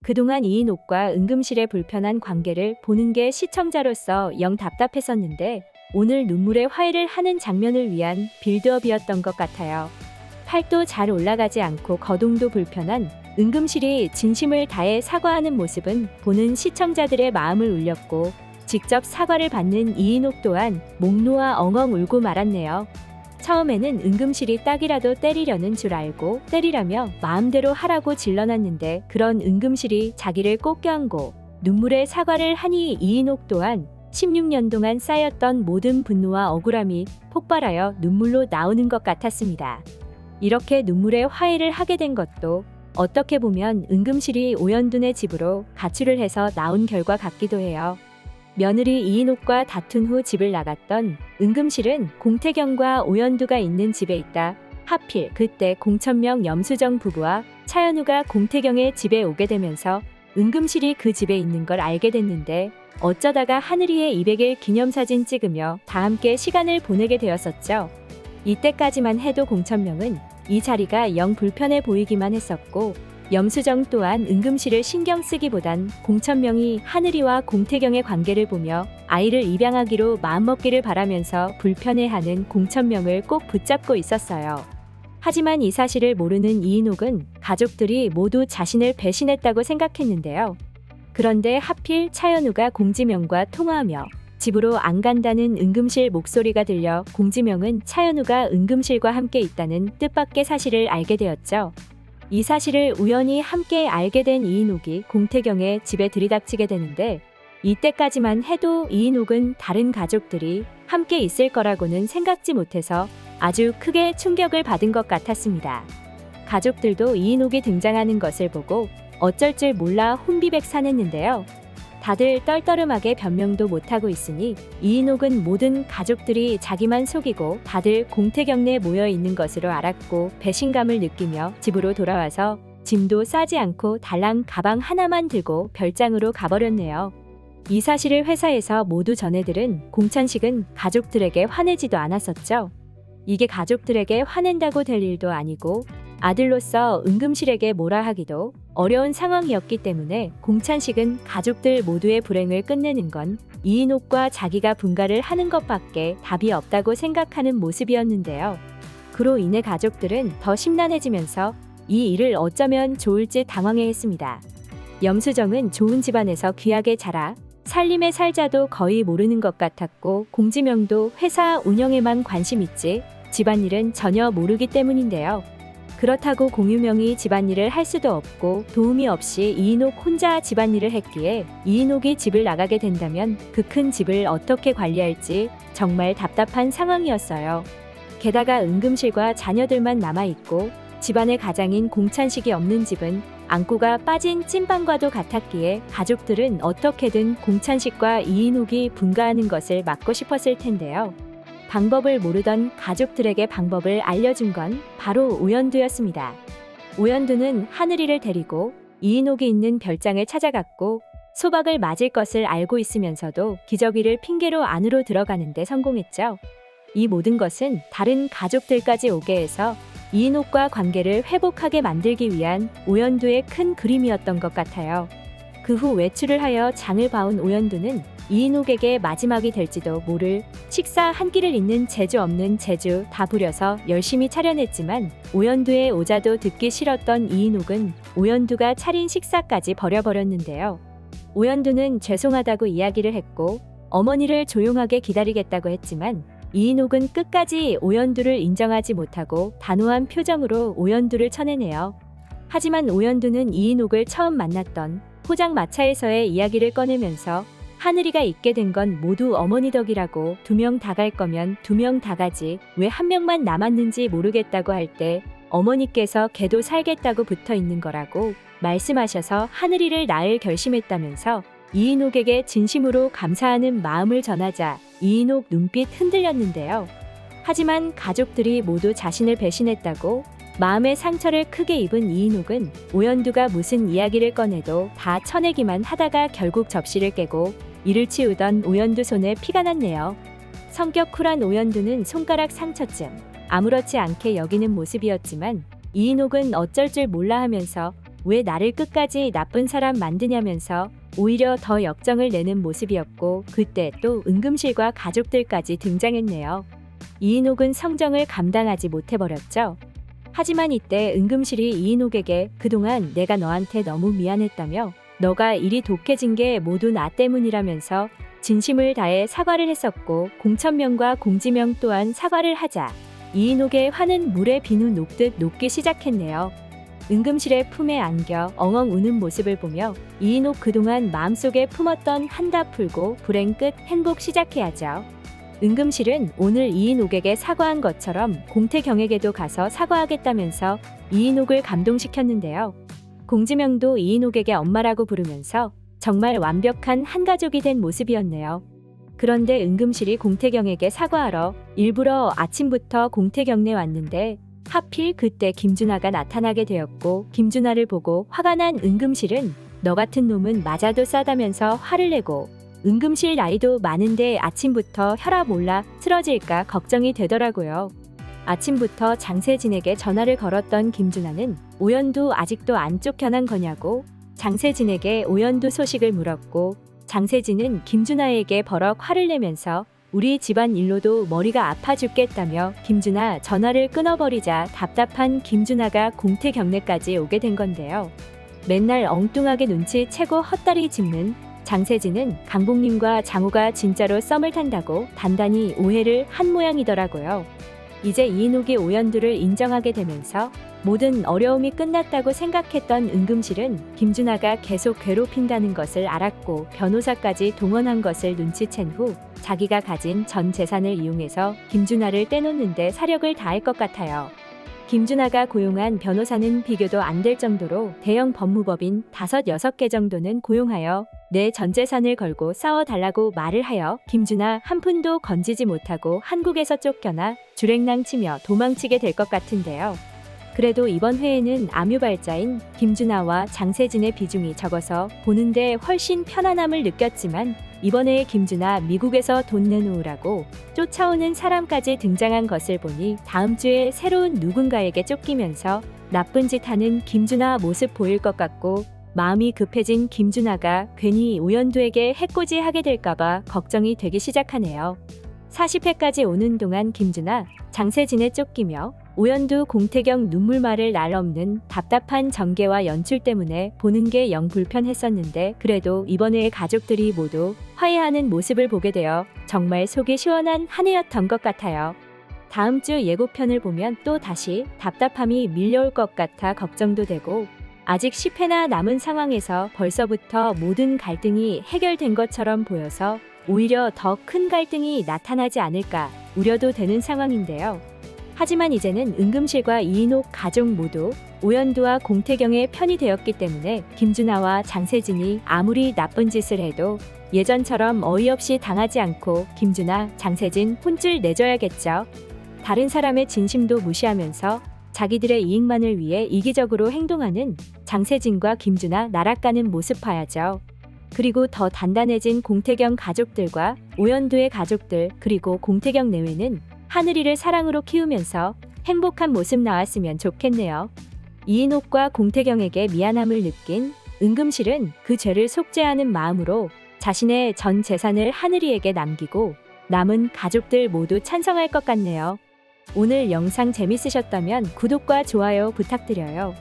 그동안 이인옥과 은금실의 불편한 관계를 보는 게 시청자로서 영 답답했었는데 오늘 눈물의 화해를 하는 장면을 위한 빌드업이었던 것 같아요. 팔도 잘 올라가지 않고 거동도 불편한 은금실이 진심을 다해 사과하는 모습은 보는 시청자들의 마음을 울렸고 직접 사과를 받는 이인옥 또한 목 놓아 엉엉 울고 말았네요. 처음에는 은금실이 딱이라도 때리려는 줄 알고 때리라며 마음대로 하라고 질러놨는데 그런 은금실이 자기를 꼭 껴안고 눈물의 사과를 하니 이인옥 또한 16년 동안 쌓였던 모든 분노와 억울함이 폭발하여 눈물로 나오는 것 같았습니다. 이렇게 눈물의 화해를 하게 된 것도 어떻게 보면 은금실이 오연둔의 집으로 가출을 해서 나온 결과 같기도 해요. 며느리 이인옥과 다툰 후 집을 나갔던 은금실은 공태경과 오연두가 있는 집에 있다. 하필 그때 공천명 염수정 부부와 차연우가 공태경의 집에 오게 되면서 은금실이 그 집에 있는 걸 알게 됐는데 어쩌다가 하늘이의 200일 기념사진 찍으며 다 함께 시간을 보내게 되었었죠. 이때까지만 해도 공천명은 이 자리가 영 불편해 보이기만 했었고 염수정 또한 은금실을 신경 쓰기보단 공천명이 하늘이와 공태경의 관계를 보며 아이를 입양하기로 마음먹기를 바라면서 불편해하는 공천명을 꼭 붙잡고 있었어요. 하지만 이 사실을 모르는 이인옥은 가족들이 모두 자신을 배신했다고 생각했는데요. 그런데 하필 차연우가 공지명과 통화하며 집으로 안 간다는 은금실 목소리가 들려 공지명은 차연우가 은금실과 함께 있다는 뜻밖의 사실을 알게 되었죠. 이 사실을 우연히 함께 알게 된 이인옥이 공태경의 집에 들이닥치게 되는데 이때까지만 해도 이인옥은 다른 가족들이 함께 있을 거라고는 생각지 못해서 아주 크게 충격을 받은 것 같았습니다. 가족들도 이인옥이 등장하는 것을 보고 어쩔 줄 몰라 혼비백산했는데요. 다들 떨떠름하게 변명도 못하고 있으니 이인옥은 모든 가족들이 자기만 속이고 다들 공태경내에 모여 있는 것으로 알았고 배신감을 느끼며 집으로 돌아와서 짐도 싸지 않고 달랑 가방 하나만 들고 별장으로 가버렸네요. 이 사실을 회사에서 모두 전해들은 공찬식은 가족들에게 화내지도 않았었죠. 이게 가족들에게 화낸다고 될 일도 아니고 아들로서 은금실에게 뭐라 하기도 어려운 상황이었기 때문에 공찬식은 가족들 모두의 불행을 끝내는 건 이인옥과 자기가 분가를 하는 것밖에 답이 없다고 생각하는 모습이었는데요. 그로 인해 가족들은 더 심란해지면서 이 일을 어쩌면 좋을지 당황해했습니다. 염수정은 좋은 집안에서 귀하게 자라 살림에 살자도 거의 모르는 것 같았고 공지명도 회사 운영에만 관심 있지 집안일은 전혀 모르기 때문인데요. 그렇다고 공유명이 집안일을 할 수도 없고 도움이 없이 이인옥 혼자 집안일을 했기에 이인옥이 집을 나가게 된다면 그 큰 집을 어떻게 관리할지 정말 답답한 상황이었어요. 게다가 은금실과 자녀들만 남아있고 집안의 가장인 공찬식이 없는 집은 안고가 빠진 찐빵과도 같았기에 가족들은 어떻게든 공찬식과 이인옥이 분가하는 것을 막고 싶었을 텐데요. 방법을 모르던 가족들에게 방법을 알려준 건 바로 오연두였습니다. 오연두는 하늘이를 데리고 이인옥이 있는 별장을 찾아갔고 소박을 맞을 것을 알고 있으면서도 기저귀를 핑계로 안으로 들어가는데 성공했죠. 이 모든 것은 다른 가족들까지 오게 해서 이인옥과 관계를 회복하게 만들기 위한 오연두의 큰 그림이었던 것 같아요. 그 후 외출을 하여 장을 봐온 오연두는 이인옥에게 마지막이 될지도 모를 식사 한 끼를 잇는 재주 없는 재주 다 부려서 열심히 차려냈지만 오연두의 오자도 듣기 싫었던 이인옥은 오연두가 차린 식사까지 버려버렸는데요. 오연두는 죄송하다고 이야기를 했고 어머니를 조용하게 기다리겠다고 했지만 이인옥은 끝까지 오연두를 인정하지 못하고 단호한 표정으로 오연두를 쳐내네요. 하지만 오연두는 이인옥을 처음 만났던 포장마차에서의 이야기를 꺼내면서 하늘이가 있게 된 건 모두 어머니 덕이라고 2명 다 갈 거면 2명 다 가지 왜 1명만 남았는지 모르겠다고 할 때 어머니께서 걔도 살겠다고 붙어 있는 거라고 말씀하셔서 하늘이를 낳을 결심했다면서 이인옥에게 진심으로 감사하는 마음을 전하자 이인옥 눈빛 흔들렸는데요. 하지만 가족들이 모두 자신을 배신했다고 마음의 상처를 크게 입은 이인옥은 오연두가 무슨 이야기를 꺼내도 다 쳐내기만 하다가 결국 접시를 깨고 이를 치우던 오연두 손에 피가 났네요. 성격 쿨한 오연두는 손가락 상처쯤 아무렇지 않게 여기는 모습이었지만 이인옥은 어쩔 줄 몰라 하면서 왜 나를 끝까지 나쁜 사람 만드냐면서 오히려 더 역정을 내는 모습이었고, 그때 또 은금실과 가족들까지 등장했네요. 이인옥은 성정을 감당하지 못해버렸죠. 하지만 이때 은금실이 이인옥에게 그동안 내가 너한테 너무 미안했다며 너가 일이 독해진 게 모두 나 때문이라면서 진심을 다해 사과를 했었고, 공천명과 공지명 또한 사과를 하자 이인옥의 화는 물에 비누 녹듯 녹기 시작했네요. 은금실의 품에 안겨 엉엉 우는 모습을 보며 이인옥 그동안 마음속에 품었던 한다 풀고 불행 끝 행복 시작해야죠. 은금실은 오늘 이인옥에게 사과한 것처럼 공태경에게도 가서 사과하겠다면서 이인옥을 감동시켰는데요. 공지명도 이인옥에게 엄마라고 부르면서 정말 완벽한 한 가족이 된 모습이었네요. 그런데 은금실이 공태경에게 사과하러 일부러 아침부터 공태경내 왔는데 하필 그때 김준하가 나타나게 되었고, 김준하를 보고 화가 난 은금실은 너 같은 놈은 맞아도 싸다면서 화를 내고, 은금실 나이도 많은데 아침부터 혈압 올라 쓰러질까 걱정이 되더라고요. 아침부터 장세진에게 전화를 걸었던 김준하는 오연두 아직도 안 쫓겨난 거냐고 장세진에게 오연두 소식을 물었고, 장세진은 김준하에게 버럭 화를 내면서 우리 집안 일로도 머리가 아파 죽겠다며 김준하 전화를 끊어버리자 답답한 김준하가 공태경내까지 오게 된 건데요. 맨날 엉뚱하게 눈치채고 헛다리 짚는 장세진은 강복님과 장우가 진짜로 썸을 탄다고 단단히 오해를 한 모양이더라고요. 이제 이인옥이 오연두를 인정하게 되면서 모든 어려움이 끝났다고 생각했던 은금실은 김준하가 계속 괴롭힌다는 것을 알았고, 변호사까지 동원한 것을 눈치챈 후 자기가 가진 전 재산을 이용해서 김준하를 떼놓는데 사력을 다할 것 같아요. 김준하가 고용한 변호사는 비교도 안 될 정도로 대형 법무법인 5, 6개 정도는 고용하여 내 전 재산을 걸고 싸워달라고 말을 하여 김준하 한 푼도 건지지 못하고 한국에서 쫓겨나 주랭랑치며 도망치게 될 것 같은데요. 그래도 이번 회에는 암유발자인 김준하와 장세진의 비중이 적어서 보는데 훨씬 편안함을 느꼈지만, 이번에 김준하 미국에서 돈 내놓으라고 쫓아오는 사람까지 등장한 것을 보니 다음 주에 새로운 누군가에게 쫓기면서 나쁜 짓 하는 김준하 모습 보일 것 같고, 마음이 급해진 김준하가 괜히 오연두에게 해코지하게 될까봐 걱정이 되기 시작하네요. 40회까지 오는 동안 김준하, 장세진에 쫓기며 오연두, 공태경 눈물말을 날 없는 답답한 전개와 연출 때문에 보는 게 영 불편했었는데, 그래도 이번에 가족들이 모두 화해하는 모습을 보게 되어 정말 속이 시원한 한 해였던 것 같아요. 다음 주 예고편을 보면 또 다시 답답함이 밀려올 것 같아 걱정도 되고, 아직 10회나 남은 상황에서 벌써부터 모든 갈등이 해결된 것처럼 보여서 오히려 더 큰 갈등이 나타나지 않을까 우려도 되는 상황인데요. 하지만 이제는 은금실과 이인옥 가족 모두 오연두와 공태경의 편이 되었기 때문에 김준하와 장세진이 아무리 나쁜 짓을 해도 예전처럼 어이없이 당하지 않고 김준하, 장세진 혼쭐 내줘야겠죠. 다른 사람의 진심도 무시하면서 자기들의 이익만을 위해 이기적으로 행동하는 장세진과 김준하 나락가는 모습 봐야죠. 그리고 더 단단해진 공태경 가족들과 오연두의 가족들, 그리고 공태경 내외는 하늘이를 사랑으로 키우면서 행복한 모습 나왔으면 좋겠네요. 이인옥과 공태경에게 미안함을 느낀 은금실은 그 죄를 속죄하는 마음으로 자신의 전 재산을 하늘이에게 남기고 남은 가족들 모두 찬성할 것 같네요. 오늘 영상 재밌으셨다면 구독과 좋아요 부탁드려요.